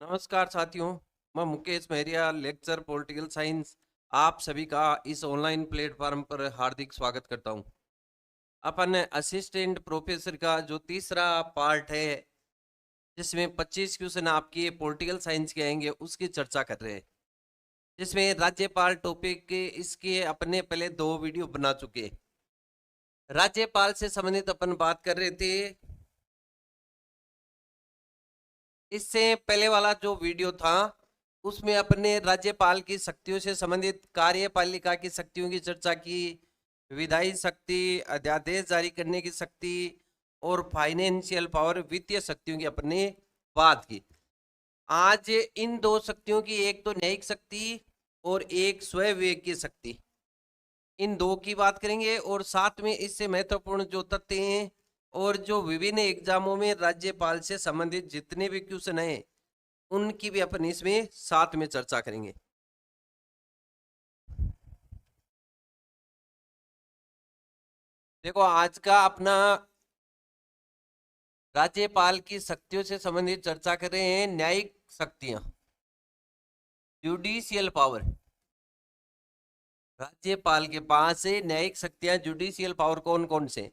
नमस्कार साथियों। मैं Mukesh Mahariya, lecture political science, आप सभी का इस ऑनलाइन प्लेटफॉर्म पर हार्दिक स्वागत करता हूं। अपन असिस्टेंट प्रोफेसर का जो तीसरा पार्ट है, जिसमें 25 क्वेश्चन आपके पॉलिटिकल साइंस के आएंगे, उसकी चर्चा कर रहे हैं। जिसमें राज्यपाल टॉपिक के इसके अपने पहले 2 वीडियो बना चुके। राज्यपाल से संबंधित अपन बात कर रहे थे। इससे पहले वाला जो वीडियो था उसमें अपने राज्यपाल की शक्तियों से संबंधित कार्यपालिका की शक्तियों की चर्चा की, विधायी शक्ति, अध्यादेश जारी करने की शक्ति और फाइनेंशियल पावर, वित्तीय शक्तियों की अपने बात की। आज इन 2 शक्तियों की, एक तो न्यायिक शक्ति और एक स्वयं विवेक की शक्ति, इन 2 की बात करेंगे। और साथ में इससे महत्वपूर्ण जो तथ्य हैं और जो विभिन्न एग्जामों में राज्यपाल से संबंधित जितने भी क्वेश्चन हैं उनकी भी अपन इसमें साथ में चर्चा करेंगे। देखो, आज का अपना राज्यपाल की शक्तियों से संबंधित चर्चा कर रहे हैं। न्यायिक शक्तियां, जुडिशियल पावर। राज्यपाल के पास है न्यायिक शक्तियां, जुडिशियल पावर कौन कौन से?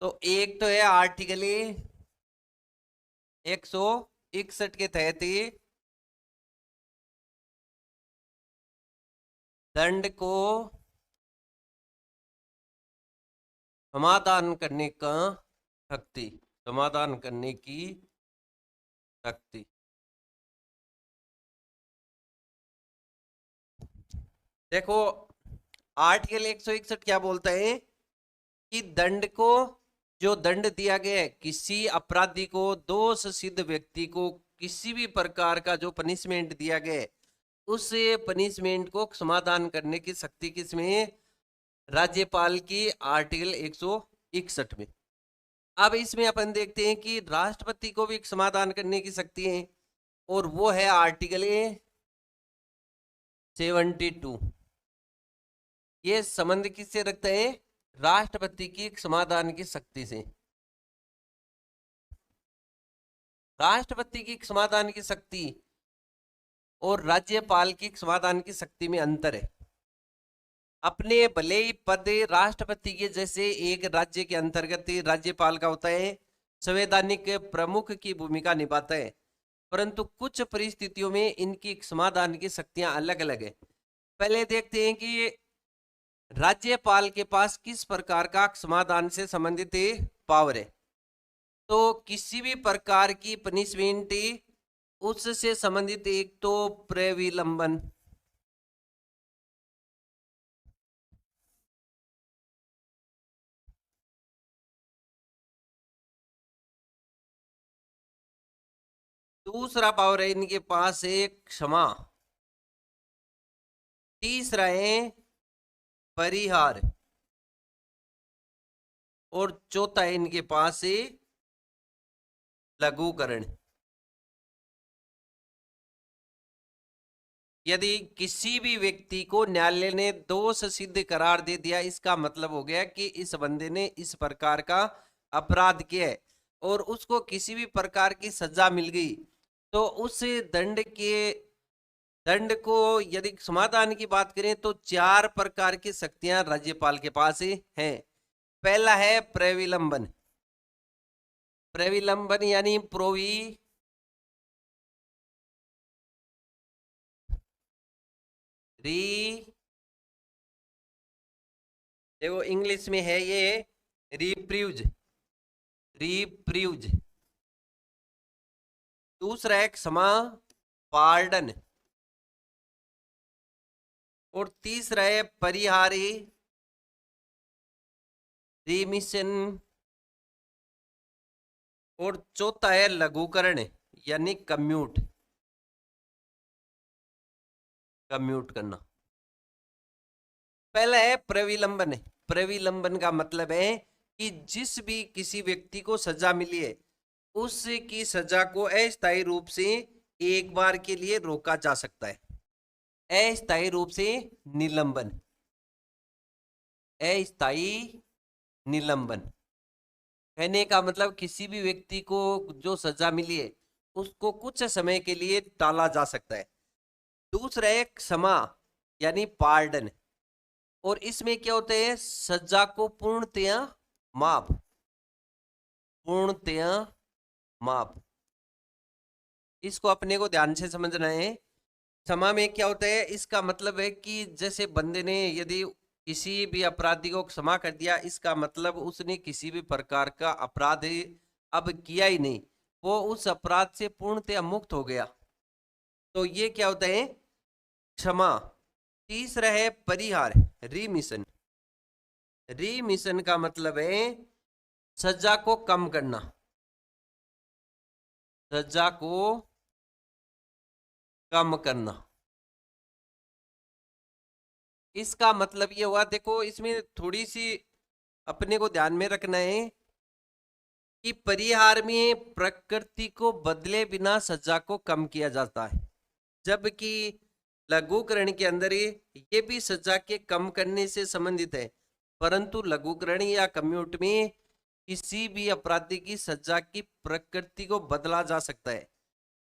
तो एक तो है आर्टिकल 161 के तहत दंड को समाधान करने का शक्ति, समाधान करने की शक्ति। देखो, आर्टिकल 161 क्या बोलता है कि दंड को, जो दंड दिया गया है किसी अपराधी को, दोष सिद्ध व्यक्ति को किसी भी प्रकार का जो पनिशमेंट दिया गया है, उस पनिशमेंट को समाधान करने की शक्ति किसमें? राज्यपाल की, आर्टिकल 161 में। अब इसमें अपन देखते हैं कि राष्ट्रपति को भी समाधान करने की शक्ति है, और वो है आर्टिकल 72। ये संबंध किससे रखता है? राष्ट्रपति की समाधान की शक्ति से। राष्ट्रपति की समाधान की शक्ति और राज्यपाल की समाधान की शक्ति में अंतर है। अपने भले ही पद राष्ट्रपति के जैसे एक राज्य के अंतर्गत राज्यपाल का होता है, संवैधानिक प्रमुख की भूमिका निभाता है, परंतु कुछ परिस्थितियों में इनकी समाधान की शक्तियां अलग अलग है। पहले देखते हैं कि राज्यपाल के पास किस प्रकार का समाधान से संबंधित पावर है। तो किसी भी प्रकार की पनिशमेंट, उससे संबंधित एक तो प्रविलंबन, दूसरा पावर है इनके पास एक क्षमा, तीसरा है परिहार, और चौथा है इनके पास लघुकरण। यदि किसी भी व्यक्ति को न्यायालय ने दोष सिद्ध करार दे दिया, इसका मतलब हो गया कि इस बंदे ने इस प्रकार का अपराध किया है और उसको किसी भी प्रकार की सजा मिल गई, तो उस दंड को यदि समाधान की बात करें तो 4 प्रकार की शक्तियां राज्यपाल के पास हैं। पहला है प्रविलंबन। प्रविलंबन यानी री, देखो इंग्लिश में है ये रिप्रीव्ज, रिप्रीव्ज। दूसरा है क्षमा, पार्डन, और तीसरा है परिहारी, रिमिशन, और चौथा है लघुकरण यानी कम्यूट, कम्यूट करना। पहला है प्रविलंबन। प्रविलंबन का मतलब है कि जिस भी किसी व्यक्ति को सजा मिली है, उसकी सजा को अस्थायी रूप से एक बार के लिए रोका जा सकता है। अस्थायी रूप से निलंबन, अस्थायी निलंबन कहने का मतलब किसी भी व्यक्ति को जो सजा मिली है उसको कुछ समय के लिए टाला जा सकता है। दूसरा है क्षमा यानी पार्डन, और इसमें क्या होते हैं, सजा को पूर्णतया माफ, पूर्णतया माफ। इसको अपने को ध्यान से समझना है। क्षमा में क्या होता है, इसका मतलब है कि जैसे बंदे ने यदि किसी भी अपराधी को क्षमा कर दिया, इसका मतलब उसने किसी भी प्रकार का अपराध अब किया ही नहीं, वो उस अपराध से पूर्णतया मुक्त हो गया। तो ये क्या होता है, क्षमा। तीसरा है परिहार, रिमिशन। रिमिशन का मतलब है सजा को कम करना, सजा को कम करना। इसका मतलब ये हुआ, देखो इसमें थोड़ी सी अपने को ध्यान में रखना है कि परिहार में प्रकृति को बदले बिना सजा को कम किया जाता है, जबकि लघुकरण के अंदर ये भी सजा के कम करने से संबंधित है, परंतु लघुकरण या कम्यूट में किसी भी अपराधी की सजा की प्रकृति को बदला जा सकता है।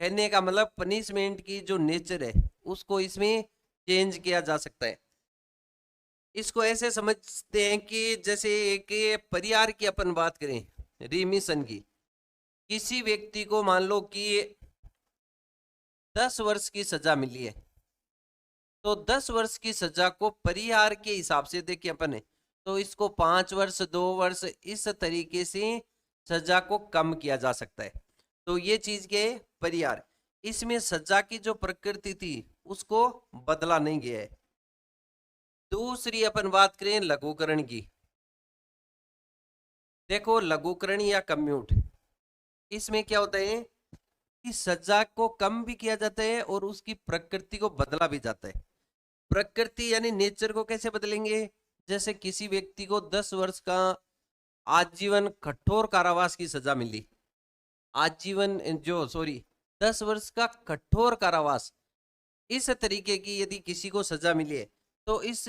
कहने का मतलब पनिशमेंट की जो नेचर है उसको इसमें चेंज किया जा सकता है। इसको ऐसे समझते हैं कि जैसे एक परिहार की अपन बात करें, रिमिशन की, किसी व्यक्ति को मान लो कि 10 वर्ष की सजा मिली है, तो 10 वर्ष की सजा को परिहार के हिसाब से देखिए अपन, तो इसको 5 वर्ष 2 वर्ष इस तरीके से सजा को कम किया जा सकता है। तो ये चीज के परिहार, इसमें सजा की जो प्रकृति थी उसको बदला नहीं गया है। दूसरी अपन बात करें लघुकरण की, देखो लघुकरण या कम्यूट, इसमें क्या होता है कि सजा को कम भी किया जाता है और उसकी प्रकृति को बदला भी जाता है। प्रकृति यानी नेचर को कैसे बदलेंगे, जैसे किसी व्यक्ति को 10 वर्ष का आजीवन कठोर कारावास की सजा मिली, आजीवन जो सॉरी 10 वर्ष का कठोर कारावास, इस तरीके की यदि किसी को सजा मिली है तो इस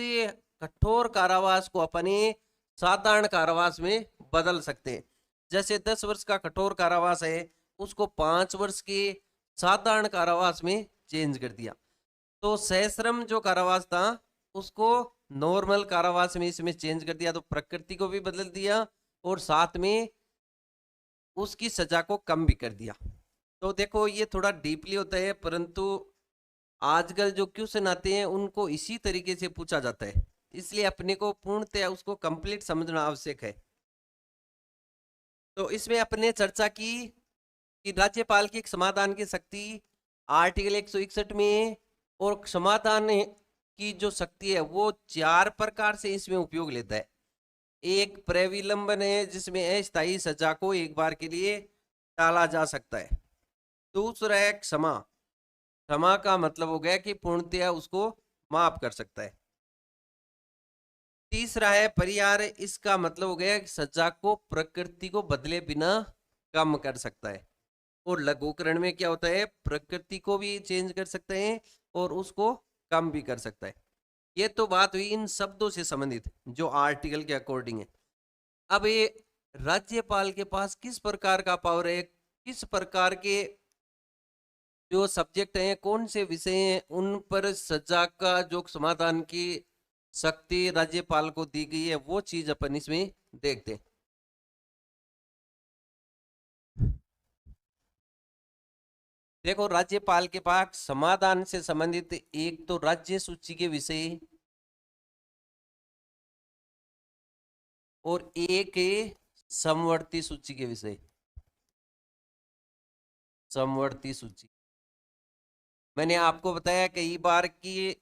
कठोर कारावास को अपने साधारण कारावास में बदल सकते हैं। जैसे 10 वर्ष का कठोर कारावास है उसको 5 वर्ष के साधारण कारावास में चेंज कर दिया, तो सश्रम जो कारावास था उसको नॉर्मल कारावास में इसमें चेंज कर दिया, तो प्रकृति को भी बदल दिया और साथ में उसकी सजा को कम भी कर दिया। तो देखो ये थोड़ा डीपली होता है, परंतु आजकल जो क्वेश्चन आते हैं उनको इसी तरीके से पूछा जाता है, इसलिए अपने को पूर्णतया उसको कंप्लीट समझना आवश्यक है। तो इसमें अपने चर्चा की कि राज्यपाल की समाधान की शक्ति आर्टिकल 161 में, और समाधान की जो शक्ति है वो 4 प्रकार से इसमें उपयोग लेता है। एक प्रविलंबन है जिसमें अस्थायी सजा को एक बार के लिए टाला जा सकता है। दूसरा है क्षमा, क्षमा का मतलब हो गया कि पूर्णतया उसको माफ कर सकता है। तीसरा है परिहार, इसका मतलब हो गया कि सजा को प्रकृति को बदले बिना कम कर सकता है। और लघुकरण में क्या होता है, प्रकृति को भी चेंज कर सकते हैं और उसको कम भी कर सकता है। ये तो बात हुई इन शब्दों से संबंधित जो आर्टिकल के अकॉर्डिंग है। अब ये राज्यपाल के पास किस प्रकार का पावर है, किस प्रकार के जो सब्जेक्ट हैं, कौन से विषय हैं, उन पर सजा का जो समाधान की शक्ति राज्यपाल को दी गई है वो चीज अपन इसमें देखते हैं। देखो राज्यपाल के पास समाधान से संबंधित एक तो राज्य सूची के विषय और एक है समवर्ती सूची के विषय। समवर्ती सूची मैंने आपको बताया कई बार कि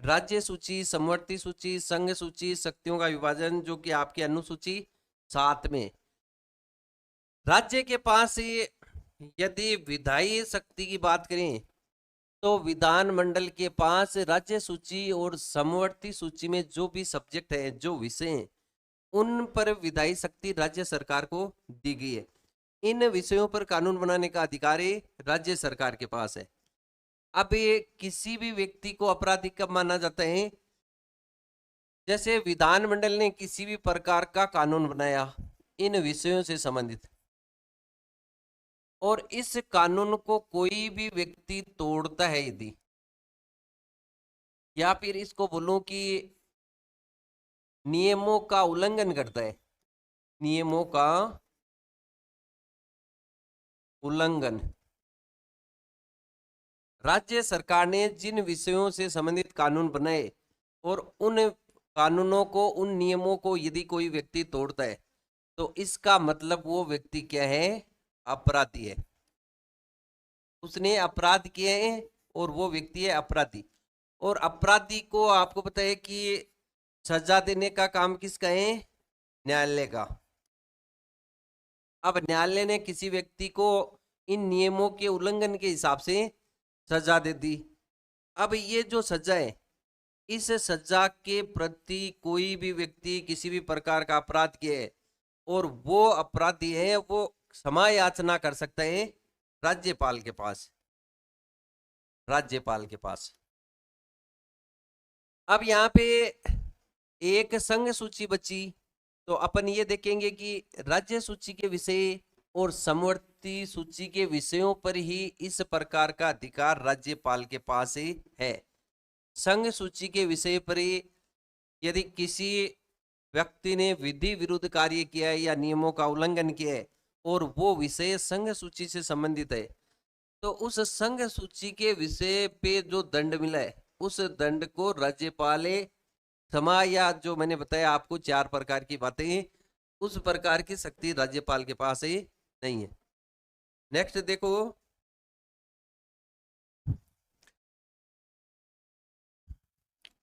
राज्य सूची, समवर्ती सूची, संघ सूची, शक्तियों का विभाजन जो कि आपकी अनुसूची 7 में। राज्य के पास यदि विधायी शक्ति की बात करें तो विधानमंडल के पास राज्य सूची और समवर्ती सूची में जो भी सब्जेक्ट है, जो विषय हैं, उन पर विधायी शक्ति राज्य सरकार को दी गई है। इन विषयों पर कानून बनाने का अधिकार राज्य सरकार के पास है। अब ये किसी भी व्यक्ति को अपराधी कब माना जाता है, जैसे विधानमंडल ने किसी भी प्रकार का कानून बनाया इन विषयों से संबंधित, और इस कानून को कोई भी व्यक्ति तोड़ता है यदि, या फिर इसको बोलूं कि नियमों का उल्लंघन करता है, नियमों का उल्लंघन, राज्य सरकार ने जिन विषयों से संबंधित कानून बनाए और उन कानूनों को, उन नियमों को यदि कोई व्यक्ति तोड़ता है तो इसका मतलब वो व्यक्ति क्या है, अपराधी है। उसने अपराध किए हैं और वो व्यक्ति है अपराधी। और अपराधी को आपको पता है कि सजा देने का काम किसका है, न्यायालय का। अब न्यायालय ने किसी व्यक्ति को इन नियमों के उल्लंघन के हिसाब से सजा दे दी। अब ये जो सजा है, इस सजा के प्रति कोई भी व्यक्ति किसी भी प्रकार का अपराध किए है और वो अपराधी है, वो क्षमा याचना कर सकता है राज्यपाल के पास, राज्यपाल के पास। अब यहाँ पे एक संघ सूची बची, तो अपन ये देखेंगे कि राज्य सूची के विषय और समवर्ती सूची के विषयों पर ही इस प्रकार का अधिकार राज्यपाल के पास ही है। संघ सूची के विषय पर यदि किसी व्यक्ति ने विधि विरुद्ध कार्य किया है या नियमों का उल्लंघन किया है और वो विषय संघ सूची से संबंधित है, तो उस संघ सूची के विषय पे जो दंड मिला है उस दंड को राज्यपाल क्षमा, या जो मैंने बताया आपको 4 प्रकार की बातें, उस प्रकार की शक्ति राज्यपाल के पास ही नहीं है। नेक्स्ट देखो,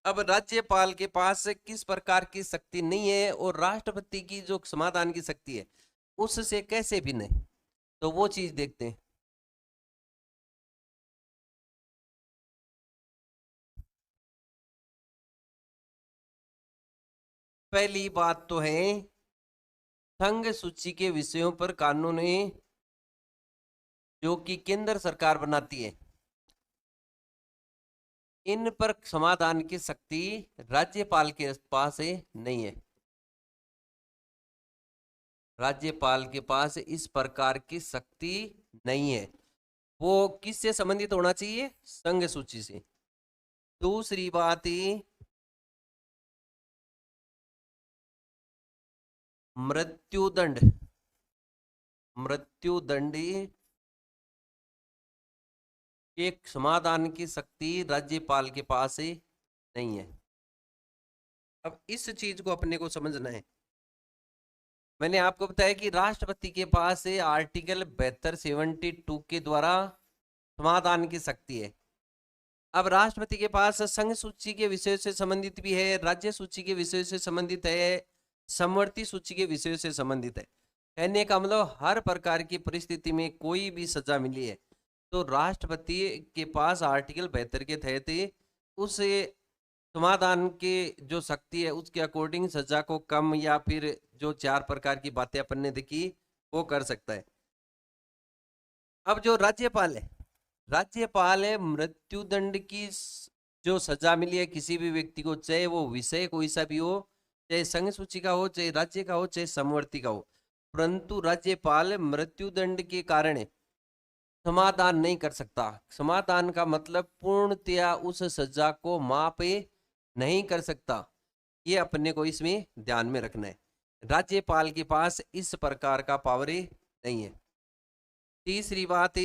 अब राज्यपाल के पास किस प्रकार की शक्ति नहीं है और राष्ट्रपति की जो समाधान की शक्ति है उससे कैसे भिन्न है, तो वो चीज देखते हैं। पहली बात तो है संघ सूची के विषयों पर कानून है जो कि केंद्र सरकार बनाती है, इन पर समाधान की शक्ति राज्यपाल के पास नहीं है। राज्यपाल के पास इस प्रकार की शक्ति नहीं है। वो किससे संबंधित होना चाहिए, संघ सूची से। दूसरी बात, मृत्युदंड, मृत्युदंड के समाधान की शक्ति राज्यपाल के पास नहीं है। अब इस चीज को अपने को समझना है। मैंने आपको बताया कि राष्ट्रपति के पास आर्टिकल 72 के द्वारा समाधान की शक्ति है। अब राष्ट्रपति के पास संघ सूची के विषय से संबंधित भी है, राज्य सूची के विषय से संबंधित है, समवर्ती सूची के विषय से संबंधित है। कहने का मतलब हर प्रकार की परिस्थिति में कोई भी सजा मिली है तो राष्ट्रपति के पास आर्टिकल 72 के तहत उस समाधान के जो शक्ति है उसके अकॉर्डिंग सजा को कम या फिर जो 4 प्रकार की बातें अपन ने देखी वो कर सकता है। अब जो राज्यपाल है, राज्यपाल है मृत्युदंड की जो सजा मिली है किसी भी व्यक्ति को, चाहे वो विषय कोई सा भी हो, चाहे संघ सूची का हो, चाहे राज्य का हो, चाहे समवर्ती का हो, परंतु राज्यपाल मृत्युदंड के कारण समाधान नहीं कर सकता। समाधान का मतलब पूर्णतया उस सजा को माफ नहीं कर सकता। ये अपने को इसमें ध्यान में रखना है। राज्यपाल के पास इस प्रकार का पावर नहीं है। तीसरी बात,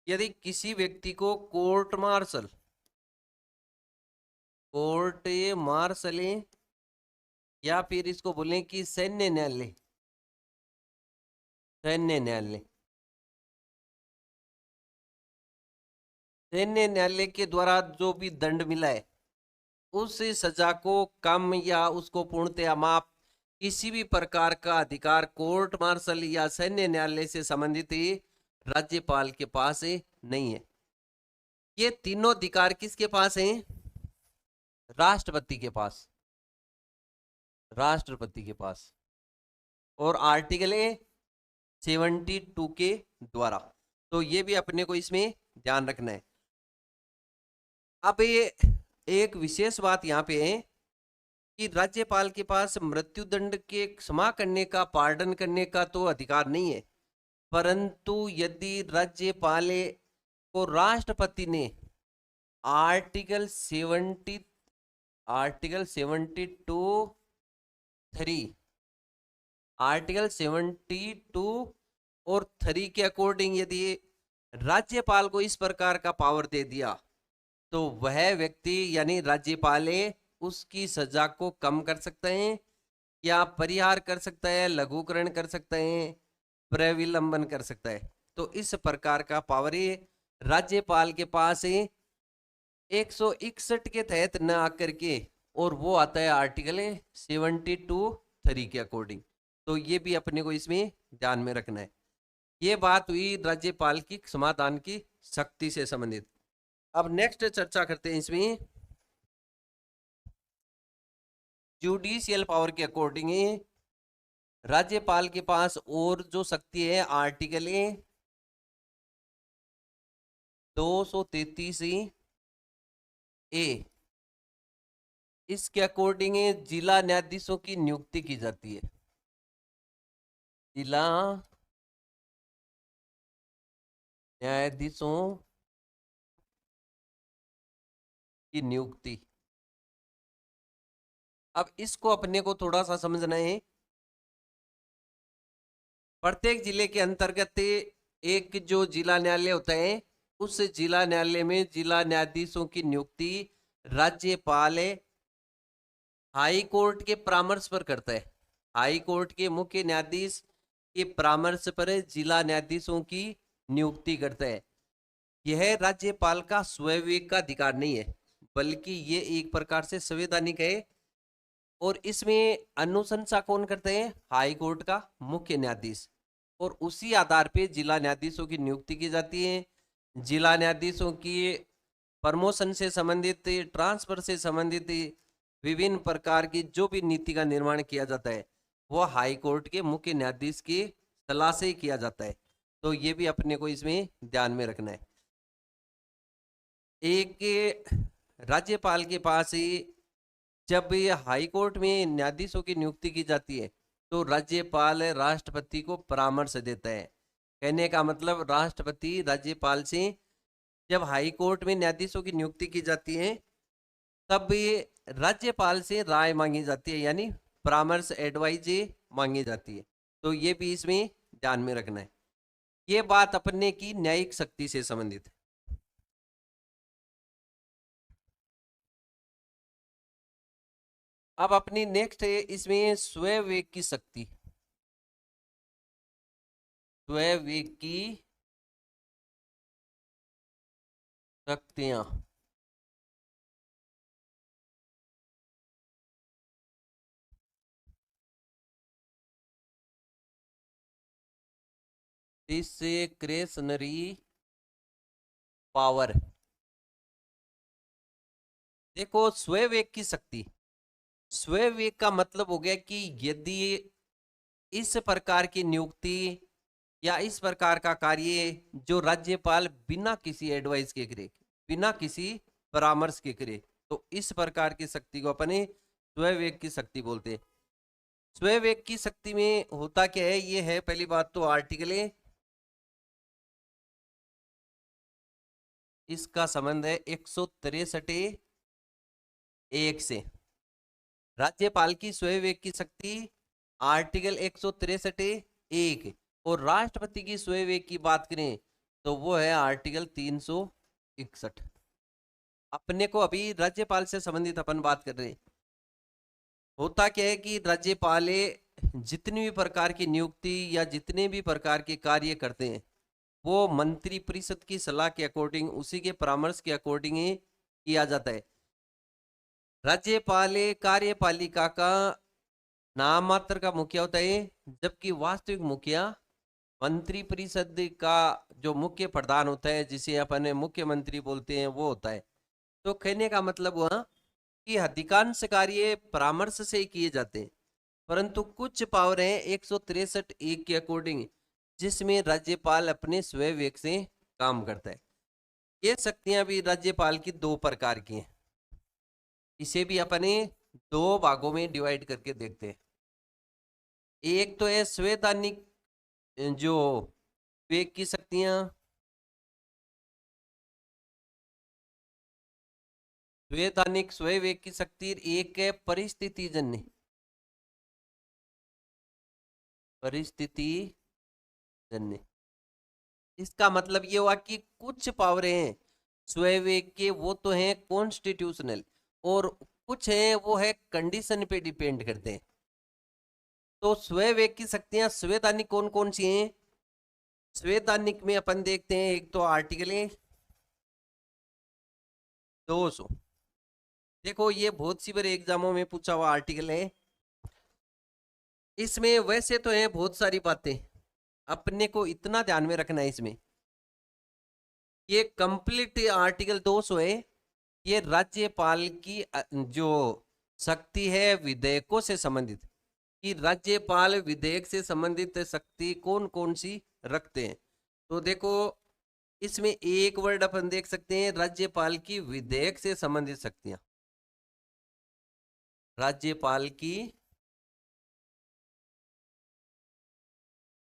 यदि किसी व्यक्ति को कोर्ट मार्शल या फिर इसको बोलें कि सैन्य न्यायालय, सैन्य न्यायालय, सैन्य न्यायालय के द्वारा जो भी दंड मिला है उस सजा को कम या उसको पूर्णतया माफ किसी भी प्रकार का अधिकार कोर्ट मार्शल या सैन्य न्यायालय से संबंधित राज्यपाल के पास नहीं है। ये तीनों अधिकार किसके पास हैं, राष्ट्रपति के पास, राष्ट्रपति के पास, और आर्टिकल 72 के द्वारा। तो ये भी अपने को इसमें ध्यान रखना है। अब ये एक विशेष बात यहाँ पे है कि राज्यपाल के पास मृत्युदंड के क्षमा करने का, पार्डन करने का तो अधिकार नहीं है, परंतु यदि राज्यपाल को राष्ट्रपति ने आर्टिकल 72 और 3 के अकॉर्डिंग यदि राज्यपाल को इस प्रकार का पावर दे दिया तो वह व्यक्ति यानी राज्यपाल उसकी सजा को कम कर सकते हैं या परिहार कर सकता है, लघुकरण कर सकते हैं, प्रविलंबन कर सकता है। तो इस प्रकार का पावर राज्यपाल के पास 161 के तहत न आकर के, और वो आता है आर्टिकल 72(3) के अकॉर्डिंग। तो ये भी अपने को इसमें ध्यान में रखना है। ये बात हुई राज्यपाल की समाधान की शक्ति से संबंधित। अब नेक्स्ट चर्चा करते हैं इसमें जुडिशियल पावर के अकॉर्डिंग राज्यपाल के पास और जो शक्ति है आर्टिकल 233 ए, इसके अकॉर्डिंग जिला न्यायाधीशों की नियुक्ति की जाती है। जिला न्यायाधीशों की नियुक्ति। अब इसको अपने को थोड़ा सा समझना है। प्रत्येक जिले के अंतर्गत एक जो जिला न्यायालय होता है, उस जिला न्यायालय में जिला न्यायाधीशों की नियुक्ति राज्यपाल हाई कोर्ट के परामर्श पर करता है। हाई कोर्ट के मुख्य न्यायाधीश के परामर्श पर जिला न्यायाधीशों की नियुक्ति करता है। यह राज्यपाल का स्वविवेक का अधिकार नहीं है, बल्कि ये एक प्रकार से संवैधानिक है, और इसमें अनुशंसा कौन करते हैं? हाई कोर्ट का मुख्य न्यायाधीश, और उसी आधार पे जिला न्यायाधीशों की नियुक्ति की जाती है। जिला न्यायाधीशों की प्रमोशन से संबंधित, ट्रांसफर से संबंधित विभिन्न प्रकार की जो भी नीति का निर्माण किया जाता है वो हाई कोर्ट के मुख्य न्यायाधीश की सलाह से किया जाता है। तो ये भी अपने को इसमें ध्यान में रखना है। एक राज्यपाल के पास जब ये हाई कोर्ट में न्यायाधीशों की नियुक्ति की जाती है तो राज्यपाल राष्ट्रपति को परामर्श देता है। कहने का मतलब राष्ट्रपति राज्यपाल से जब हाई कोर्ट में न्यायाधीशों की नियुक्ति की जाती है तब ये राज्यपाल से राय मांगी जाती है, यानी परामर्श, एडवाइज मांगी जाती है। तो ये भी इसमें ध्यान में रखना है। ये बात अपने की न्यायिक शक्ति से संबंधित है। अब अपनी नेक्स्ट है इसमें स्वविवेक की शक्ति। स्वविवेक की शक्तियां। Discretionary power. देखो, स्वविवेक की शक्ति, स्वविवेक का मतलब हो गया कि यदि इस प्रकार की नियुक्ति या इस प्रकार का कार्य जो राज्यपाल बिना किसी एडवाइस के करे, बिना किसी परामर्श के करे, तो इस प्रकार की शक्ति को अपने स्वविवेक की शक्ति बोलते हैं। स्वविवेक की शक्ति में होता क्या है? ये है पहली बात तो आर्टिकल, इसका संबंध है 163 एक से। राज्यपाल की स्वविवेक की शक्ति आर्टिकल 163 एक, और राष्ट्रपति की स्वविवेक की बात करें तो वो है आर्टिकल 361। अपने को अभी राज्यपाल से संबंधित अपन बात कर रहे हैं। होता क्या है कि राज्यपाल जितनी भी प्रकार की नियुक्ति या जितने भी प्रकार के कार्य करते हैं वो मंत्री परिषद की सलाह के अकॉर्डिंग, उसी के परामर्श के अकॉर्डिंग ही किया जाता है। राज्यपाल कार्यपालिका का नाम मात्र का मुखिया होता है, जबकि वास्तविक मुखिया मंत्री परिषद का जो मुख्य प्रधान होता है, जिसे अपन मुख्यमंत्री बोलते हैं, वो होता है। तो कहने का मतलब हुआ कि अधिकांश कार्य परामर्श से ही किए जाते हैं, परंतु कुछ पावर है 163 एक के अकॉर्डिंग जिसमें राज्यपाल अपने स्वविवेक से काम करता है। ये शक्तियां भी राज्यपाल की 2 प्रकार की हैं। इसे भी अपने दो भागों में डिवाइड करके देखते हैं। एक तो है संवैधानिक जो वेग की शक्तियां, संवैधानिक स्वयं वेग की शक्ति, एक है परिस्थिति जन्य, परिस्थिति जन्य। इसका मतलब ये हुआ कि कुछ पावरें हैं स्वयं वेग के, वो तो हैं कॉन्स्टिट्यूशनल, और कुछ है वो है कंडीशन पे डिपेंड करते हैं। तो स्वयं वेग की शक्तियां संवैधानिक कौन कौन सी हैं? संवैधानिक में अपन देखते हैं, एक तो आर्टिकल है 200। देखो ये बहुत सी बार एग्जामों में पूछा हुआ आर्टिकल है। इसमें वैसे तो है बहुत सारी बातें, अपने को इतना ध्यान में रखना है इसमें, ये कंप्लीट आर्टिकल 200 है, ये राज्यपाल की जो शक्ति है विधेयकों से संबंधित, कि राज्यपाल विधेयक से संबंधित शक्ति कौन कौन सी रखते हैं। तो देखो इसमें एक वर्ड अपन देख सकते हैं, राज्यपाल की विधेयक से संबंधित शक्तियां, राज्यपाल की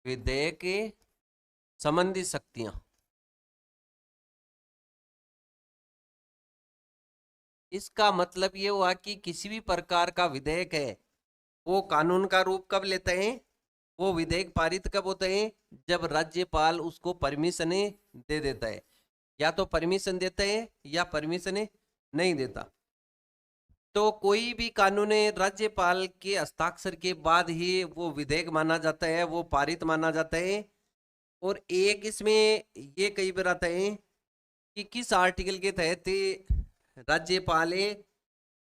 विधेयक संबंधित शक्तियां। इसका मतलब ये हुआ कि किसी भी प्रकार का विधेयक है वो कानून का रूप कब लेते हैं, वो विधेयक पारित कब होते हैं, जब राज्यपाल उसको परमिशन दे देता है, या तो परमिशन देता है या परमिशन नहीं देता। तो कोई भी कानून राज्यपाल के हस्ताक्षर के बाद ही वो विधेयक माना जाता है, वो पारित माना जाता है। और एक इसमें ये कई बार आता है कि किस आर्टिकल के तहत राज्यपाल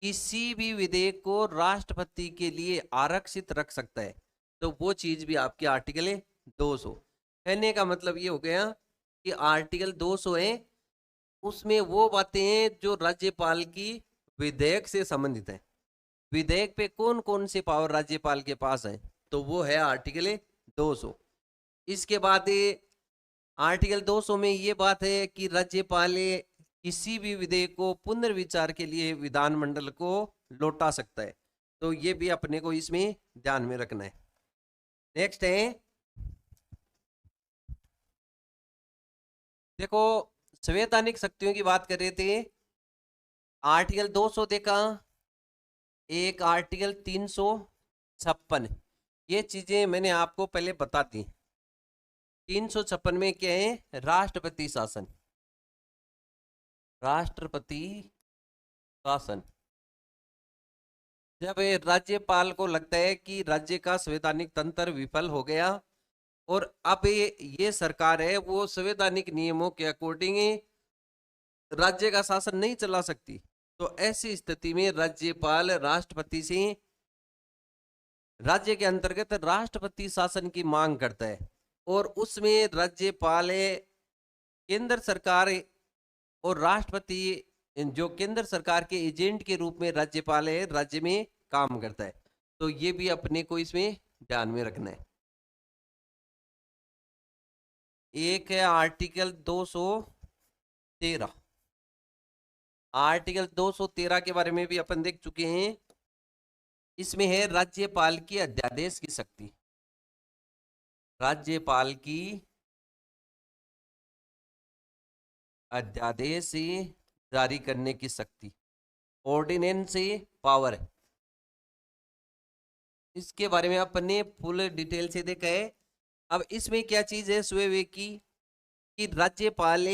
किसी भी विधेयक को राष्ट्रपति के लिए आरक्षित रख सकता है। तो वो चीज भी आपके आर्टिकल है 200। कहने का मतलब ये हो गया कि आर्टिकल 200 है, उसमें वो बातें हैं जो राज्यपाल की विधेयक से संबंधित है। विधेयक पे कौन कौन से पावर राज्यपाल के पास है, तो वो है आर्टिकल 200। इसके बाद आर्टिकल 200 में ये बात है कि राज्यपाल किसी भी विधेयक को पुनर्विचार के लिए विधानमंडल को लौटा सकता है। तो ये भी अपने को इसमें ध्यान में रखना है। नेक्स्ट है, देखो संवैधानिक शक्तियों की बात कर रहे थे, आर्टिकल 200 देखा, एक आर्टिकल 356, ये चीजें मैंने आपको पहले बता दी। 356 में क्या है, राष्ट्रपति शासन, राष्ट्रपति शासन। जब राज्यपाल को लगता है कि राज्य का संवैधानिक तंत्र विफल हो गया और अब ये सरकार है वो संवैधानिक नियमों के अकॉर्डिंग राज्य का शासन नहीं चला सकती, तो ऐसी स्थिति में राज्यपाल राष्ट्रपति से राज्य के अंतर्गत राष्ट्रपति शासन की मांग करता है। और उसमें राज्यपाल केंद्र सरकार और राष्ट्रपति जो केंद्र सरकार के एजेंट के रूप में राज्यपाल है राज्य में काम करता है। तो ये भी अपने को इसमें ध्यान में रखना है। एक है आर्टिकल 213, आर्टिकल 213 के बारे में भी अपन देख चुके हैं। इसमें है राज्यपाल की अध्यादेश की शक्ति, राज्यपाल की अध्यादेश जारी करने की शक्ति, ऑर्डिनेंस पावर। इसके बारे में अपने फुल डिटेल से देखा है। अब इसमें क्या चीज है स्वयं की, कि राज्यपाल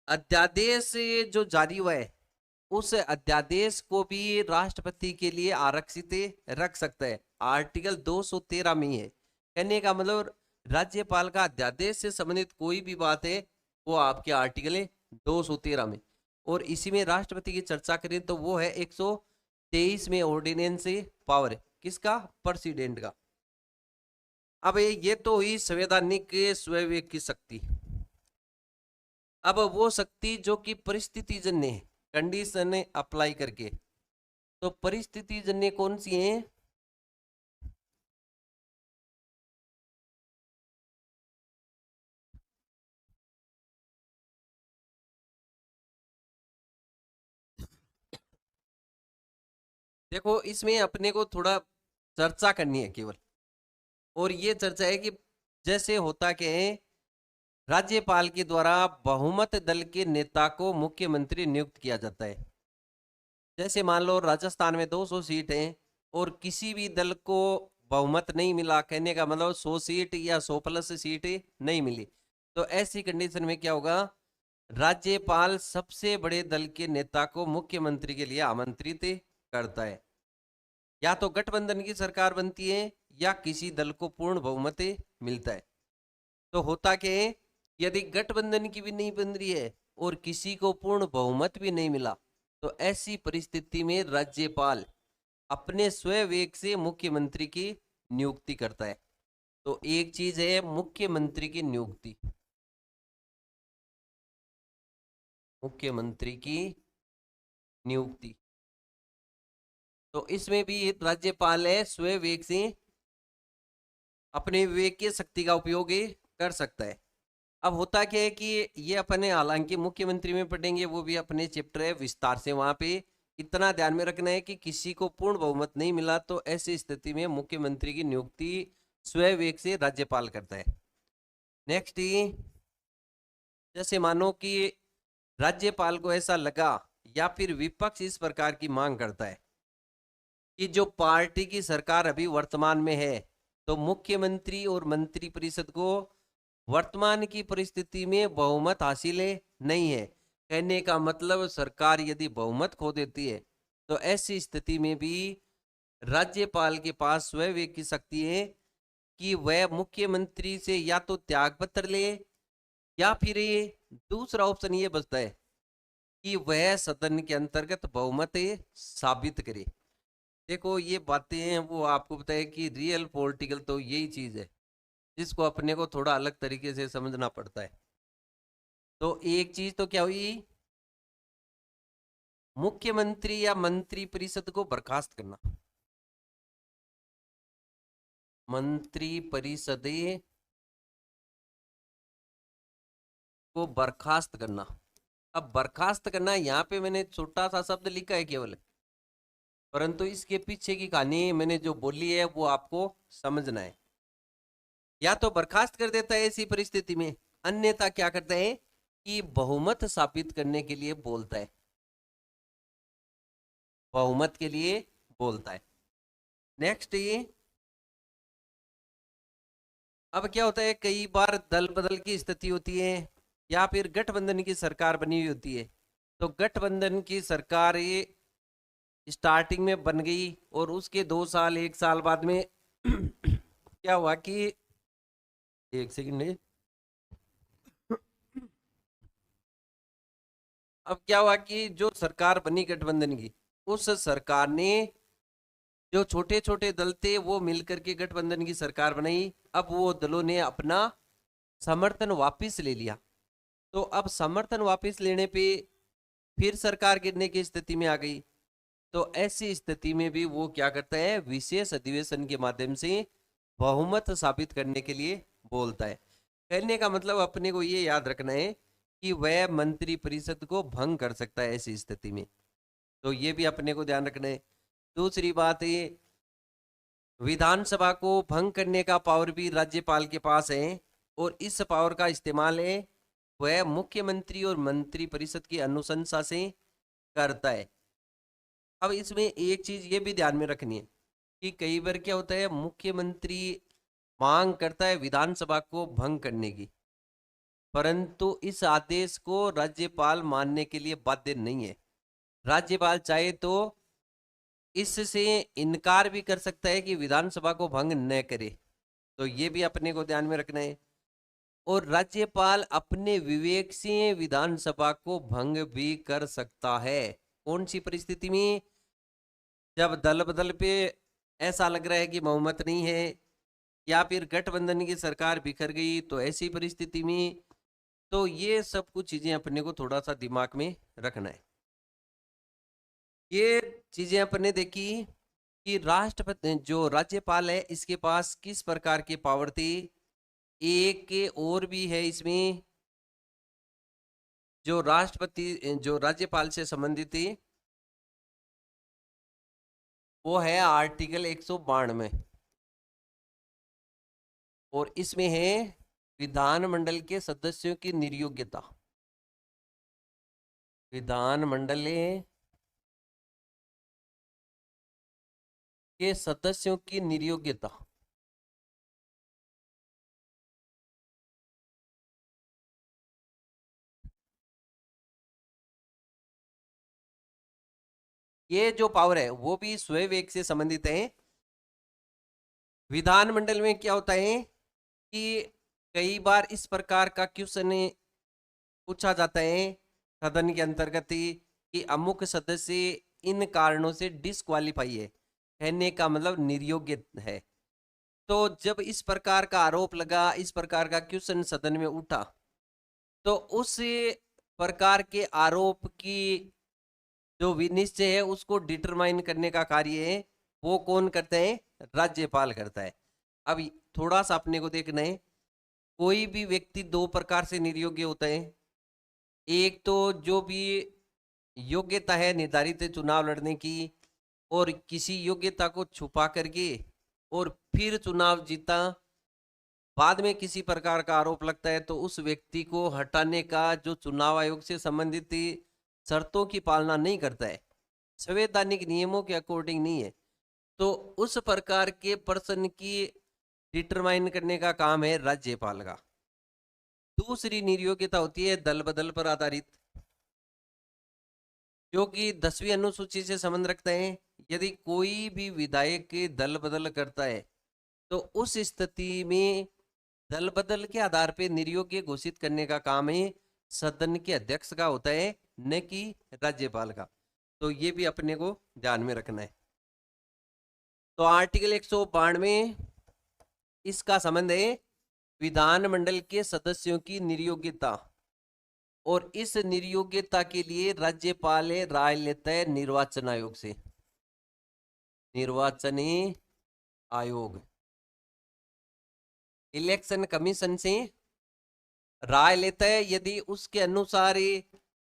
अध्यादेश जो जारी हुआ है उस अध्यादेश को भी राष्ट्रपति के लिए आरक्षित रख सकता है, आर्टिकल 213 में ही है। कहने का मतलब राज्यपाल का अध्यादेश से संबंधित कोई भी बात है वो आपके आर्टिकल 213 में। और इसी में राष्ट्रपति की चर्चा करें तो वो है 123 में ऑर्डिनेंस पावर, किसका, प्रेसिडेंट का। अब ये तो हुई संवैधानिक स्वयं की शक्ति। अब वो शक्ति जो कि परिस्थिति जन्य है, कंडीशन अप्लाई करके, तो परिस्थिति जन्य कौन सी है, देखो इसमें अपने को थोड़ा चर्चा करनी है केवल, और ये चर्चा है कि जैसे होता क्या है, राज्यपाल के द्वारा बहुमत दल के नेता को मुख्यमंत्री नियुक्त किया जाता है। जैसे मान लो राजस्थान में 200 सीट हैं और किसी भी दल को बहुमत नहीं मिला, कहने का मतलब 100 सीट या 100 प्लस सीट नहीं मिली, तो ऐसी कंडीशन में क्या होगा, राज्यपाल सबसे बड़े दल के नेता को मुख्यमंत्री के लिए आमंत्रित करता है। या तो गठबंधन की सरकार बनती है या किसी दल को पूर्ण बहुमत मिलता है। तो होता क्या है, यदि गठबंधन की भी नहीं बन रही है और किसी को पूर्ण बहुमत भी नहीं मिला, तो ऐसी परिस्थिति में राज्यपाल अपने स्वविवेक से मुख्यमंत्री की नियुक्ति करता है। तो एक चीज है मुख्यमंत्री की नियुक्ति, मुख्यमंत्री की नियुक्ति, तो इसमें भी राज्यपाल है स्वविवेक से अपने विवेक की शक्ति का उपयोग कर सकता है। अब होता क्या है कि ये अपने हालांकि मुख्यमंत्री में पढ़ेंगे, वो भी अपने चैप्टर है विस्तार से, वहां पे इतना ध्यान में रखना है कि किसी को पूर्ण बहुमत नहीं मिला तो ऐसी स्थिति में मुख्यमंत्री की नियुक्ति स्वविवेक से राज्यपाल करता है। नेक्स्ट, जैसे मानो कि राज्यपाल को ऐसा लगा या फिर विपक्ष इस प्रकार की मांग करता है कि जो पार्टी की सरकार अभी वर्तमान में है, तो मुख्यमंत्री और मंत्रिपरिषद को वर्तमान की परिस्थिति में बहुमत हासिल नहीं है। कहने का मतलब सरकार यदि बहुमत खो देती है तो ऐसी स्थिति में भी राज्यपाल के पास स्वविवेक की शक्ति है कि वह मुख्यमंत्री से या तो त्याग पत्र ले, या फिर ये दूसरा ऑप्शन ये बचता है कि वह सदन के अंतर्गत बहुमत साबित करे। देखो ये बातें हैं वो आपको पता है कि रियल पॉलिटिकल तो यही चीज है जिसको अपने को थोड़ा अलग तरीके से समझना पड़ता है। तो एक चीज तो क्या हुई, मुख्यमंत्री या मंत्री परिषद को बर्खास्त करना, मंत्री परिषद को बर्खास्त करना। अब बर्खास्त करना यहाँ पे मैंने छोटा सा शब्द लिखा है केवल, परंतु इसके पीछे की कहानी मैंने जो बोली है वो आपको समझना है। या तो बर्खास्त कर देता है ऐसी परिस्थिति में, अन्यथा क्या करता है कि बहुमत साबित करने के लिए बोलता है, बहुमत के लिए बोलता है। नेक्स्ट, ये अब क्या होता है, कई बार दल बदल की स्थिति होती है या फिर गठबंधन की सरकार बनी हुई होती है। तो गठबंधन की सरकार ये स्टार्टिंग में बन गई और उसके 2 साल 1 साल बाद में क्या हुआ कि, एक सेकंड, अब क्या हुआ कि जो सरकार बनी गठबंधन की, उस सरकार ने जो छोटे छोटे दल थे वो मिलकर के गठबंधन की सरकार बनाई। अब वो दलों ने अपना समर्थन वापस ले लिया, तो अब समर्थन वापस लेने पे फिर सरकार गिरने की स्थिति में आ गई। तो ऐसी स्थिति में भी वो क्या करता है, विशेष अधिवेशन के माध्यम से बहुमत साबित करने के लिए बोलता है। कहने का मतलब अपने को ये याद रखना है कि वह मंत्री परिषद को भंग कर सकता है ऐसी स्थिति में, तो ये भी अपने को ध्यान रखना है। दूसरी बात, ये विधानसभा को भंग करने का पावर भी राज्यपाल के पास है और इस पावर का इस्तेमाल है वह मुख्यमंत्री और मंत्री परिषद की अनुशंसा से करता है। अब इसमें एक चीज ये भी ध्यान में रखनी है कि कई बार क्या होता है, मुख्यमंत्री मांग करता है विधानसभा को भंग करने की, परंतु इस आदेश को राज्यपाल मानने के लिए बाध्य नहीं है। राज्यपाल चाहे तो इससे इनकार भी कर सकता है कि विधानसभा को भंग न करे, तो ये भी अपने को ध्यान में रखना है। और राज्यपाल अपने विवेक से विधानसभा को भंग भी कर सकता है। कौन सी परिस्थिति में, जब दल बदल पे ऐसा लग रहा है कि बहुमत नहीं है या फिर गठबंधन की सरकार बिखर गई, तो ऐसी परिस्थिति में, तो ये सब कुछ चीजें अपने को थोड़ा सा दिमाग में रखना है। ये चीजें अपने देखी कि राष्ट्रपति जो राज्यपाल है इसके पास किस प्रकार की पावर थी। एक के और भी है इसमें, जो राष्ट्रपति जो राज्यपाल से संबंधित थी, वो है आर्टिकल 192 और इसमें है विधानमंडल के सदस्यों की निर्योग्यता। विधानमंडल के सदस्यों की निर्योग्यता। ये जो पावर है वो भी स्वयं विवेक से संबंधित है। विधानमंडल में क्या होता है कि कई बार इस प्रकार का क्वेश्चन पूछा जाता है सदन के अंतर्गत ही कि अमुक सदस्य इन कारणों से डिस्क्वालीफाई है, कहने का मतलब निर्योग्य है। तो जब इस प्रकार का आरोप लगा, इस प्रकार का क्वेश्चन सदन में उठा, तो उस प्रकार के आरोप की जो विनिश्चय है उसको डिटरमाइन करने का कार्य है वो कौन करते हैं? राज्यपाल करता है। अब थोड़ा सा अपने को देखना है, कोई भी व्यक्ति दो प्रकार से निर्योग्य होता है। एक तो जो भी योग्यता है निर्धारित है चुनाव लड़ने की, और किसी योग्यता को छुपा करके और फिर चुनाव जीता, बाद में किसी प्रकार का आरोप लगता है तो उस व्यक्ति को हटाने का जो चुनाव आयोग से संबंधित शर्तों की पालना नहीं करता है, संवैधानिक नियमों के अकॉर्डिंग नहीं है, तो उस प्रकार के पर्सन की डिटरमाइन करने का काम है राज्यपाल का। दूसरी निर्योग्यता होती है दल बदल पर आधारित, जो कि 10वीं अनुसूची से संबंध रखते हैं। यदि कोई भी विधायक दल बदल करता है तो उस स्थिति में दल बदल के आधार पर निर्योग्य घोषित करने का काम है सदन के अध्यक्ष का होता है, न कि राज्यपाल का। तो ये भी अपने को ध्यान में रखना है। तो आर्टिकल 192 इसका संबंध है विधानमंडल के सदस्यों की निर्योग्यता, और इस निर्योग्यता के लिए राज्यपाल राय लेता है निर्वाचन आयोग से। निर्वाचन आयोग इलेक्शन कमीशन से राय लेता है। यदि उसके अनुसार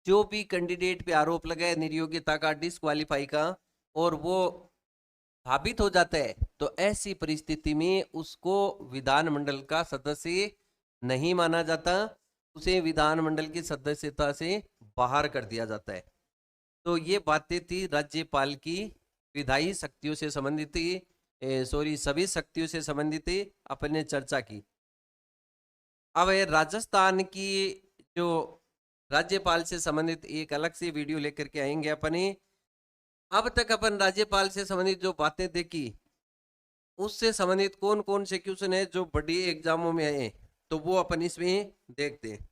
जो भी कैंडिडेट पे आरोप लगा है निर्योग्यता का, डिस्क्वालीफाई का, और वो साबित हो जाता है तो ऐसी परिस्थिति में उसको विधानमंडल का सदस्य नहीं माना जाता, उसे विधानमंडल की सदस्यता से बाहर कर दिया जाता है। तो ये बातें थी राज्यपाल की विधायी शक्तियों से संबंधित थी, सभी शक्तियों से संबंधित थी अपने चर्चा की। अब राजस्थान की जो राज्यपाल से संबंधित एक अलग से वीडियो लेकर के आएंगे अपने। अब तक अपन राज्यपाल से संबंधित जो बातें देखी उससे संबंधित कौन कौन से क्वेश्चन है जो बड़ी एग्जामों में आए, तो वो अपन इसमें देखते हैं।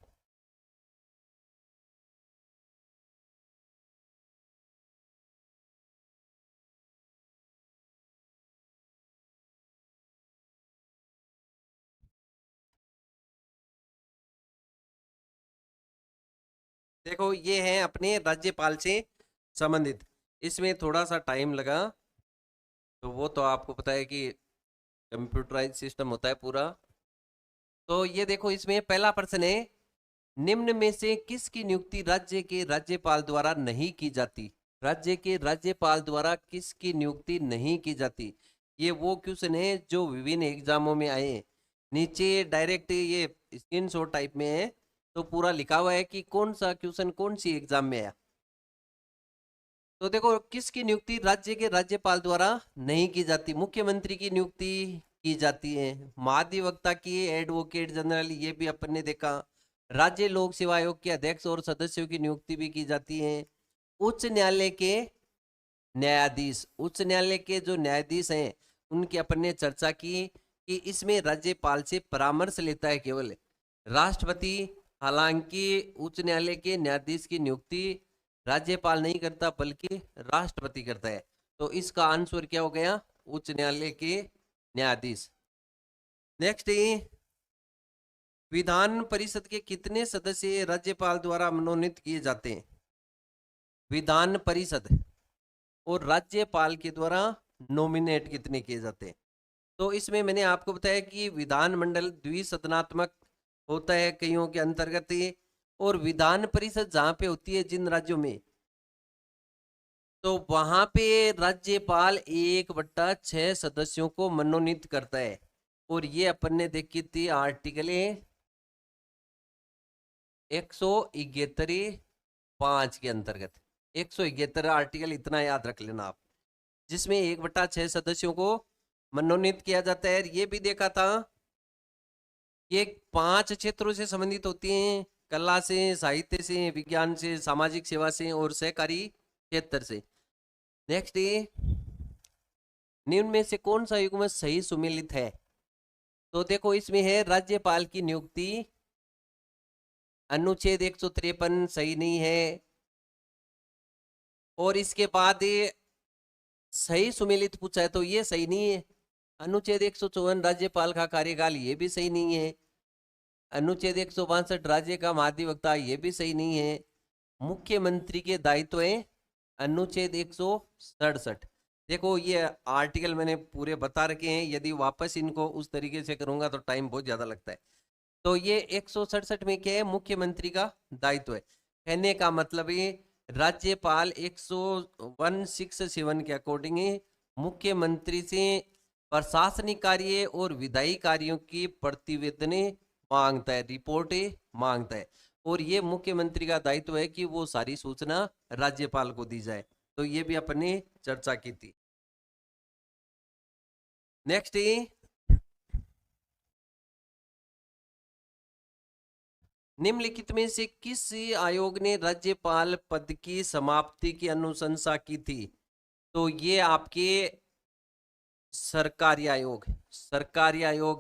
देखो ये है अपने राज्यपाल से संबंधित, इसमें थोड़ा सा टाइम लगा, तो वो तो आपको पता है कि कंप्यूटराइज सिस्टम होता है पूरा। तो ये देखो इसमें पहला प्रश्न है, निम्न में से किसकी नियुक्ति राज्य के राज्यपाल द्वारा नहीं की जाती? राज्य के राज्यपाल द्वारा किसकी नियुक्ति नहीं की जाती? ये वो क्वेश्चन है जो विभिन्न एग्जामों में आए हैं। नीचे डायरेक्ट ये स्क्रीनशॉट टाइप में है, तो पूरा लिखा हुआ है कि कौन सा क्वेश्चन कौन सी एग्जाम में आया। तो देखो किसकी नियुक्ति राज्य के राज्यपाल द्वारा नहीं की जाती? मुख्यमंत्री की नियुक्ति की जाती है, महाधिवक्ता की, एडवोकेट जनरल, ये भी अपन ने देखा। राज्य लोक सेवा आयोग के अध्यक्ष और सदस्यों की नियुक्ति भी की जाती है। उच्च न्यायालय के न्यायाधीश, उच्च न्यायालय के जो न्यायाधीश हैं उनकी अपन ने चर्चा की कि इसमें राज्यपाल से परामर्श लेता है केवल राष्ट्रपति। हालांकि उच्च न्यायालय के न्यायाधीश की नियुक्ति राज्यपाल नहीं करता बल्कि राष्ट्रपति करता है। तो इसका आंसर क्या हो गया? उच्च न्यायालय के न्यायाधीश। नेक्स्ट, विधान परिषद के कितने सदस्य राज्यपाल द्वारा मनोनीत किए जाते हैं? विधान परिषद और राज्यपाल के द्वारा नॉमिनेट कितने किए जाते हैं? तो इसमें मैंने आपको बताया कि विधानमंडल द्विसदनात्मक होता है कईयों के अंतर्गत, और विधान परिषद जहां पे होती है जिन राज्यों में, तो वहां पे राज्यपाल 1/6 सदस्यों को मनोनीत करता है। और ये अपन ने देखी थी आर्टिकल 171(5) के अंतर्गत। 171 आर्टिकल, इतना याद रख लेना आप, जिसमें 1/6 सदस्यों को मनोनीत किया जाता है। ये भी देखा था, ये 5 क्षेत्रों से संबंधित होती हैं: कला से, साहित्य से, विज्ञान से, सामाजिक सेवा से और सहकारी क्षेत्र से। नेक्स्ट, ये निम्न में से कौन सा युग्म सही सुमेलित है? तो देखो, इसमें है राज्यपाल की नियुक्ति, अनुच्छेद 153 सही नहीं है। और इसके बाद ये सही सुमेलित पूछा है तो ये सही नहीं है। अनुच्छेद 154 राज्यपाल का कार्यकाल, ये भी सही नहीं है। अनुच्छेद 162 राज्य का महाधिवक्ता, ये भी सही नहीं है। मुख्यमंत्री के दायित्व है, अनुच्छेद 167। देखो, ये आर्टिकल मैंने पूरे बता रखे हैं, यदि वापस इनको उस तरीके से करूंगा तो टाइम बहुत ज्यादा लगता है। तो ये 167 में क्या है? मुख्यमंत्री का दायित्व है। कहने का मतलब ये राज्यपाल 167 के अकॉर्डिंग मुख्यमंत्री से प्रशासनिक कार्य और विधायी कार्यों की प्रतिवेदन मांगता है, रिपोर्ट मांगता है। और ये मुख्यमंत्री का दायित्व है कि वो सारी सूचना राज्यपाल को दी जाए। तो ये भी अपने चर्चा की थी। नेक्स्ट, निम्नलिखित में से किस आयोग ने राज्यपाल पद की समाप्ति की अनुशंसा की थी? तो ये आपके सरकारी आयोग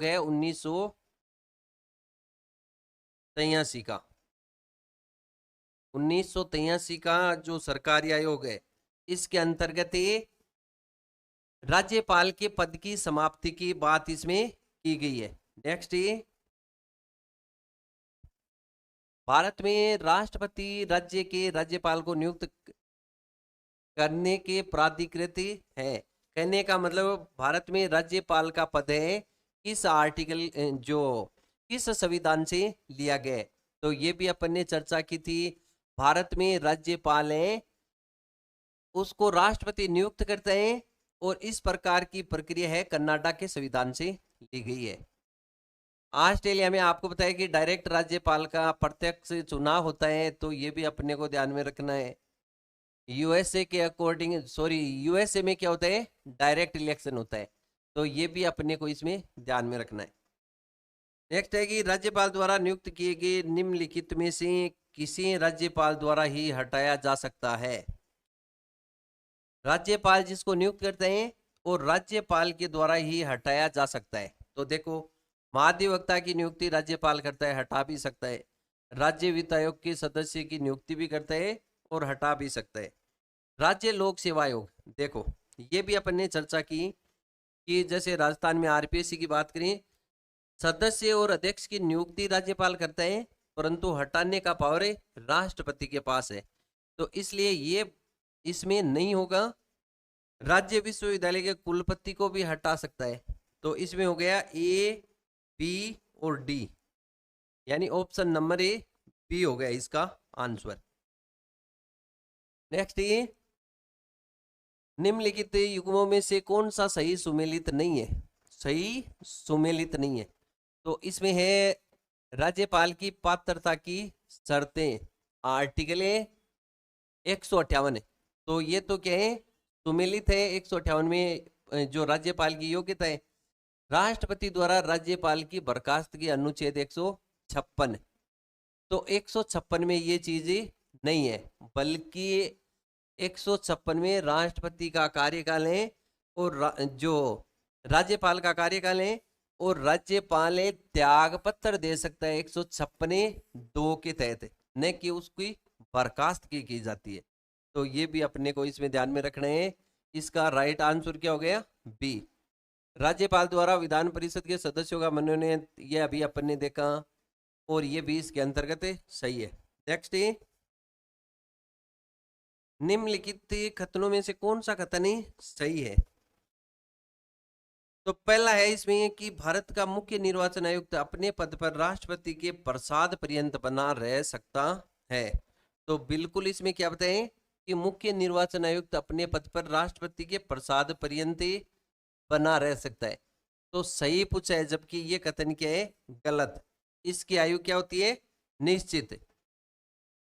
है 1983 का। 1983 का जो सरकारी आयोग है, इसके अंतर्गत ये राज्यपाल के पद की समाप्ति की बात इसमें की गई है। नेक्स्ट, ये भारत में राष्ट्रपति राज्य के राज्यपाल को नियुक्त करने के प्राधिकृत है। कहने का मतलब भारत में राज्यपाल का पद है किस आर्टिकल, जो किस संविधान से लिया गया है? तो ये भी अपन ने चर्चा की थी। भारत में राज्यपाल है, उसको राष्ट्रपति नियुक्त करते हैं, और इस प्रकार की प्रक्रिया है कनाडा के संविधान से ली गई है। ऑस्ट्रेलिया में आपको बताया कि डायरेक्ट राज्यपाल का प्रत्यक्ष चुनाव होता है, तो ये भी अपने को ध्यान में रखना है। यूएसए के अकॉर्डिंग, यूएसए में क्या होता है? डायरेक्ट इलेक्शन होता है। तो ये भी अपने को इसमें ध्यान में रखना है। नेक्स्ट है कि राज्यपाल द्वारा नियुक्त किए गए निम्नलिखित में से किसी राज्यपाल द्वारा ही हटाया जा सकता है? राज्यपाल जिसको नियुक्त करते हैं और राज्यपाल के द्वारा ही हटाया जा सकता है। तो देखो, महाधिवक्ता की नियुक्ति राज्यपाल करता है, हटा भी सकता है। राज्य वित्त आयोग के सदस्य की नियुक्ति भी करता है और हटा भी सकता है। राज्य लोक सेवा आयोग, देखो ये भी अपन ने चर्चा की कि जैसे राजस्थान में आरपीएससी की बात करें, सदस्य और अध्यक्ष की नियुक्ति राज्यपाल करता है, परंतु हटाने का पावर राष्ट्रपति के पास है। तो इसलिए ये इसमें नहीं होगा। राज्य विश्वविद्यालय के कुलपति को भी हटा सकता है। तो इसमें हो गया ए, बी और डी, यानी ऑप्शन नंबर ए, बी हो गया इसका आंसर। नेक्स्ट, ये निम्नलिखित युग्मों में से कौन सा सही सुमेलित नहीं है? सही सुमेलित नहीं है। तो इसमें है राज्यपाल की पात्रता की शर्तें, आर्टिकल 158 है। तो ये तो क्या है? सुमेलित है। 158 में जो राज्यपाल की योग्यता है, राष्ट्रपति द्वारा राज्यपाल की बर्खास्तगी, अनुच्छेद 156। तो 156 में ये चीज नहीं है, बल्कि 156 में राष्ट्रपति का कार्यकाल है और जो राज्यपाल का कार्यकाल है, और राज्यपाल त्याग पत्र दे सकता है 156(2) के तहत, न कि उसकी बर्खास्त की जाती है। तो ये भी अपने को इसमें ध्यान में रखना है। इसका राइट आंसर क्या हो गया? बी। राज्यपाल द्वारा विधान परिषद के सदस्यों का मनोनयन, ये अभी अपन ने देखा, और ये भी इसके अंतर्गत सही है। नेक्स्ट, निम्नलिखित कथनों में से कौन सा कथन सही है? तो पहला है इसमें कि भारत का मुख्य निर्वाचन आयुक्त अपने पद पर राष्ट्रपति के प्रसाद पर्यंत बना रह सकता है। तो बिल्कुल इसमें क्या बताएं? कि मुख्य निर्वाचन आयुक्त अपने पद पर राष्ट्रपति के प्रसाद पर्यंत बना रह सकता है। तो सही पूछा है, जबकि ये कथन क्या है, गलत। इसकी आयु क्या होती है, निश्चित।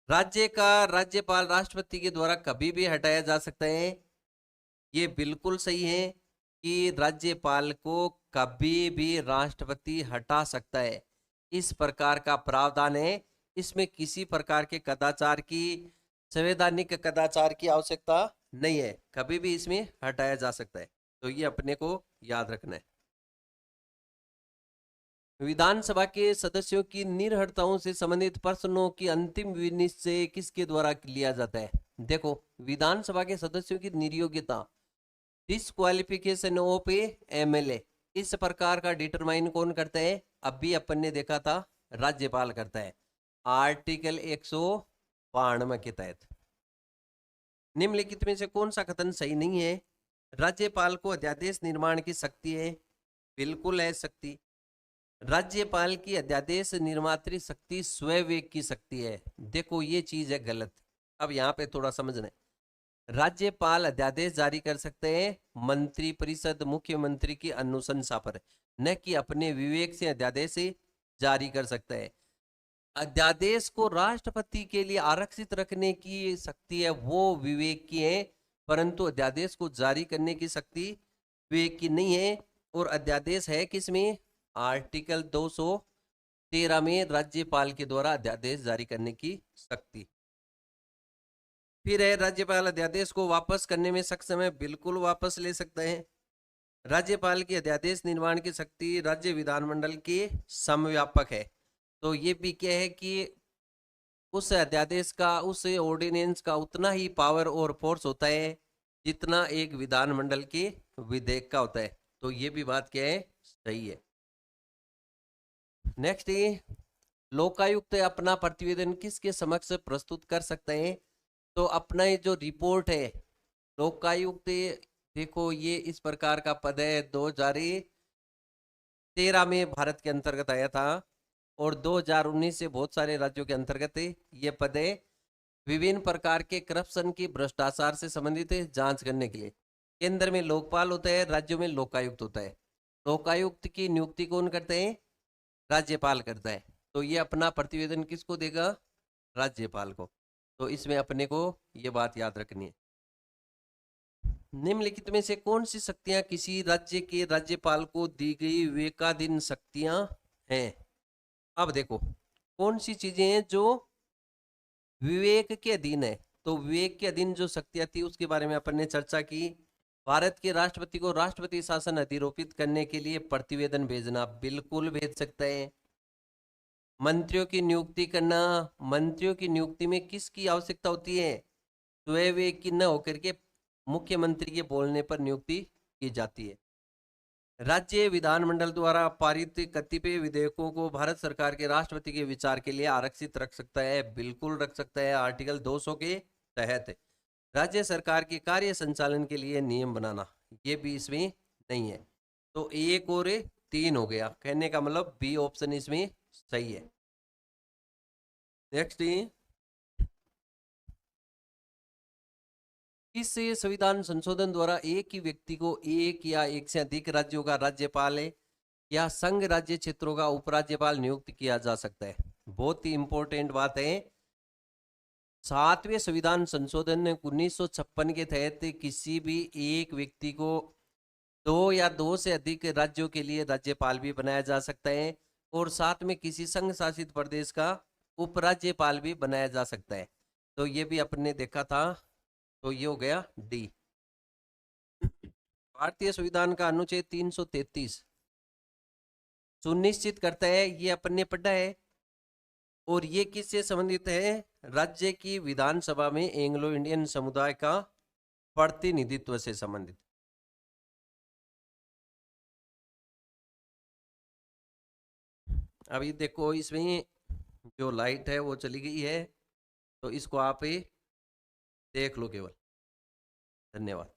राज्य का राज्यपाल राष्ट्रपति के द्वारा कभी भी हटाया जा सकता है। ये बिल्कुल सही है कि राज्यपाल को कभी भी राष्ट्रपति हटा सकता है। इस प्रकार का प्रावधान है। इसमें किसी प्रकार के कदाचार की, संवैधानिक कदाचार की आवश्यकता नहीं है, कभी भी इसमें हटाया जा सकता है। तो ये अपने को याद रखना है। विधानसभा के सदस्यों की निर्हरताओं से संबंधित प्रश्नों की अंतिम विनिश्चय किसके द्वारा लिया जाता है। देखो, विधानसभा के सदस्यों की निर्योग्यता, डिस्क्वालिफिकेशन ऑफ एमएलए, इस प्रकार का डिटरमाइन कौन करता है, अभी अपन ने देखा था, राज्यपाल करता है, आर्टिकल 192 के तहत। निम्नलिखित में से कौन सा कथन सही नहीं है। राज्यपाल को अध्यादेश निर्माण की शक्ति है, बिल्कुल है शक्ति। राज्यपाल की अध्यादेश निर्मात्री शक्ति स्वविवेक की शक्ति है। देखो ये चीज है गलत। अब यहाँ पे थोड़ा समझना है। राज्यपाल अध्यादेश जारी कर सकते हैं मंत्री परिषद मुख्यमंत्री की अनुशंसा पर, न कि अपने विवेक से अध्यादेश जारी कर सकता है। अध्यादेश को राष्ट्रपति के लिए आरक्षित रखने की शक्ति है वो विवेक की है, परंतु अध्यादेश को जारी करने की शक्ति विवेक की नहीं है। और अध्यादेश है किसमें, आर्टिकल 213 में राज्यपाल के द्वारा अध्यादेश जारी करने की शक्ति। फिर है, राज्यपाल अध्यादेश को वापस करने में सक्षम है, बिल्कुल वापस ले सकते हैं। राज्यपाल की अध्यादेश निर्माण की शक्ति राज्य विधानमंडल के समव्यापक है। तो ये भी क्या है कि उस अध्यादेश का, उस ऑर्डिनेंस का उतना ही पावर और फोर्स होता है जितना एक विधानमंडल के विधेयक का होता है। तो ये भी बात क्या है, सही है। नेक्स्ट है, लोकायुक्त अपना प्रतिवेदन किसके समक्ष प्रस्तुत कर सकते हैं। तो अपना ये जो रिपोर्ट है लोकायुक्त, देखो ये इस प्रकार का पद है, 2013 में भारत के अंतर्गत आया था और 2019 से बहुत सारे राज्यों के अंतर्गत ये पद है। विभिन्न प्रकार के करप्शन की, भ्रष्टाचार से संबंधित जांच करने के लिए केंद्र में लोकपाल होता है, राज्यों में लोकायुक्त होता है। लोकायुक्त की नियुक्ति कौन करते हैं, राज्यपाल करता है। तो ये अपना प्रतिवेदन किसको देगा, राज्यपाल को। तो इसमें अपने को ये बात याद रखनी है। निम्नलिखित में से कौन सी शक्तियां किसी राज्य के राज्यपाल को दी गई विवेकाधीन शक्तियां हैं। अब देखो कौन सी चीजें हैं जो विवेक के अधीन है। तो विवेक के अधीन जो शक्तियां थी उसके बारे में अपन ने चर्चा की। भारत के राष्ट्रपति को राष्ट्रपति शासन अधिरोपित करने के लिए प्रतिवेदन भेजना, बिल्कुल भेज सकते हैं। मंत्रियों की नियुक्ति करना, मंत्रियों की नियुक्ति में किसकी आवश्यकता होती है, स्वविवेक की न होकर के मुख्यमंत्री के बोलने पर नियुक्ति की जाती है। राज्य विधानमंडल द्वारा पारित कतिपय विधेयकों को भारत सरकार के राष्ट्रपति के विचार के लिए आरक्षित रख सकता है, बिल्कुल रख सकता है। आर्टिकल 200 के तहत राज्य सरकार के कार्य संचालन के लिए नियम बनाना, ये भी इसमें नहीं है। तो 1 और 3 हो गया, कहने का मतलब बी ऑप्शन इसमें सही है। नेक्स्ट, इस संविधान संशोधन द्वारा एक ही व्यक्ति को एक या एक से अधिक राज्यों का राज्यपाल या संघ राज्य क्षेत्रों का उपराज्यपाल नियुक्त किया जा सकता है। बहुत ही इंपॉर्टेंट बात है। 7वें संविधान संशोधन 1956 के तहत किसी भी एक व्यक्ति को 2 या 2 से अधिक राज्यों के लिए राज्यपाल भी बनाया जा सकता है और साथ में किसी संघ शासित प्रदेश का उपराज्यपाल भी बनाया जा सकता है। तो ये भी अपने देखा था। तो ये हो गया डी। भारतीय संविधान का अनुच्छेद 333 सुनिश्चित करता है, ये अपन ने पढ़ा है, और ये किससे संबंधित है, राज्य की विधानसभा में एंग्लो इंडियन समुदाय का प्रतिनिधित्व से संबंधित। अभी देखो इसमें जो लाइट है वो चली गई है, तो इसको आप देख लो केवल। धन्यवाद।